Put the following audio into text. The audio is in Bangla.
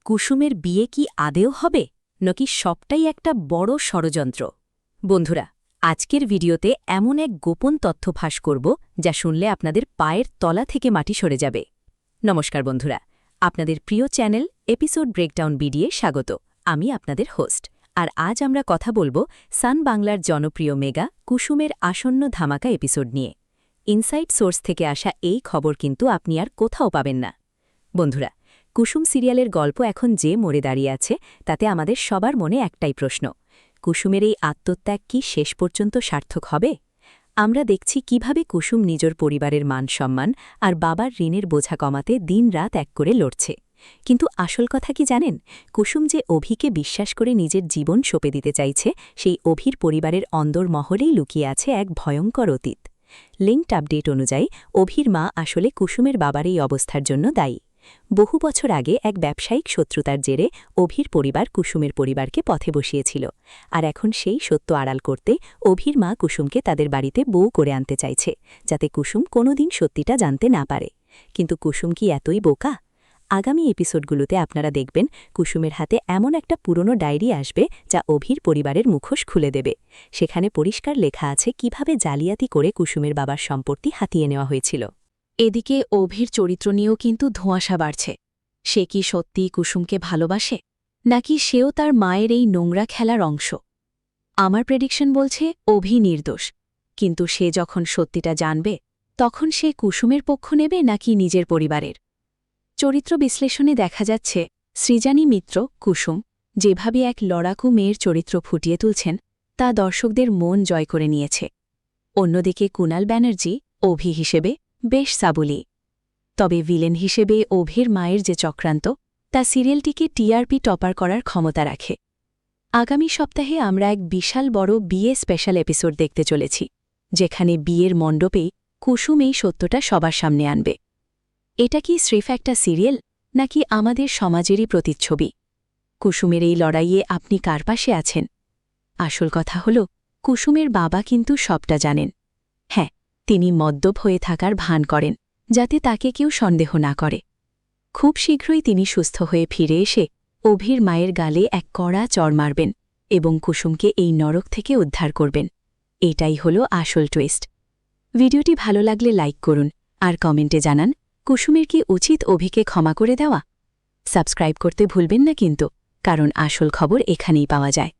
কুসুমের বিয়ে কি আদেও হবে নাকি সবটাই একটা বড় ষড়যন্ত্র? বন্ধুরা, আজকের ভিডিওতে এমন এক গোপন তথ্য ফাঁস করব যা শুনলে আপনাদের পায়ের তলা থেকে মাটি সরে যাবে। নমস্কার বন্ধুরা, আপনাদের প্রিয় চ্যানেল এপিসোড ব্রেকডাউন বিডিয়ে স্বাগত। আমি আপনাদের হোস্ট, আর আজ আমরা কথা বলবো সান বাংলার জনপ্রিয় মেগা কুসুমের আসন্ন ধামাকা এপিসোড নিয়ে। ইনসাইড সোর্স থেকে আসা এই খবর কিন্তু আপনি আর কোথাও পাবেন না। বন্ধুরা, কুসুম সিরিয়ালের গল্প এখন যে মোড়ে দাঁড়িয়ে আছে তাতে আমাদের সবার মনে একটাই প্রশ্ন: কুসুমের এই আত্মত্যাগ কি শেষ পর্যন্ত সার্থক হবে? আমরা দেখছি কিভাবে কুসুম নিজের পরিবারের মান সম্মান আর বাবার ঋণের বোঝা কমাতে দিনরাত এক করে লড়ছে। কিন্তু আসল কথা কি জানেন? কুসুম যে অভিকে বিশ্বাস করে নিজের জীবন সঁপে দিতে চাইছে, সেই অভির পরিবারের অন্দরমহলেই লুকিয়ে আছে এক ভয়ঙ্কর অতীত। লিঙ্কড আপডেট অনুযায়ী অভির মা আসলে কুসুমের বাবার এই অবস্থার জন্য দায়ী। বহু বছর আগে এক ব্যবসায়িক শত্রুতার জেরে অভির পরিবার কুসুমের পরিবারকে পথে বসিয়েছিল, আর এখন সেই সত্য আড়াল করতে অভির মা কুসুমকে তাদের বাড়িতে বউ করে আনতে চাইছে, যাতে কুসুম কোনোদিন সত্যিটা জানতে না পারে। কিন্তু কুসুম কি এতই বোকা? আগামী এপিসোডগুলোতে আপনারা দেখবেন কুসুমের হাতে এমন একটা পুরনো ডায়েরি আসবে যা অভির পরিবারের মুখোশ খুলে দেবে। সেখানে পরিষ্কার লেখা আছে কিভাবে জালিয়াতি করে কুসুমের বাবার সম্পত্তি হাতিয়ে নেওয়া হয়েছিল। এদিকে অভির চরিত্র নিয়েও কিন্তু ধোঁয়াশা বাড়ছে। সে কি সত্যিই কুসুমকে ভালোবাসে, নাকি সেও তার মায়ের এই নোংরা খেলার অংশ? আমার প্রেডিকশন বলছে অভি নির্দোষ, কিন্তু সে যখন সত্যিটা জানবে তখন সে কুসুমের পক্ষ নেবে নাকি নিজের পরিবারের? চরিত্র বিশ্লেষণে দেখা যাচ্ছে সৃজানী মিত্র কুসুম যেভাবে এক লড়াকু মেয়ের চরিত্র ফুটিয়ে তুলছেন তা দর্শকদের মন জয় করে নিয়েছে। অন্যদিকে কুনাল ব্যানার্জি অভি হিসেবে বেশ সাবুলি। তবে ভিলেন হিসেবে অভির মায়ের যে চক্রান্ত, তা সিরিয়ালটিকে টিআরপি টপার করার ক্ষমতা রাখে। আগামী সপ্তাহে আমরা এক বিশাল বড় বিয়ে স্পেশাল এপিসোড দেখতে চলেছি, যেখানে বিয়ের মণ্ডপেই কুসুম এই সত্যটা সবার সামনে আনবে। এটা কি স্রেফ একটা সিরিয়াল, নাকি আমাদের সমাজেরই প্রতিচ্ছবি? কুসুমের এই লড়াইয়ে আপনি কার পাশে আছেন? আসল কথা হল, কুসুমের বাবা কিন্তু সবটা জানেন। হ্যাঁ, তিনি মদ্যপ হয়ে থাকার ভান করেন, যাতে তাকে কেউ সন্দেহ না করে। খুব শীঘ্রই তিনি সুস্থ হয়ে ফিরে এসে অভির মায়ের গালে এক কড়া চড় মারবেন এবং কুসুমকে এই নরক থেকে উদ্ধার করবেন। এটাই হল আসল টুইস্ট। ভিডিওটি ভালো লাগলে লাইক করুন, আর কমেন্টে জানান কুসুমের কি উচিত অভিকে ক্ষমা করে দেওয়া। সাবস্ক্রাইব করতে ভুলবেন না কিন্তু, কারণ আসল খবর এখানেই পাওয়া যায়।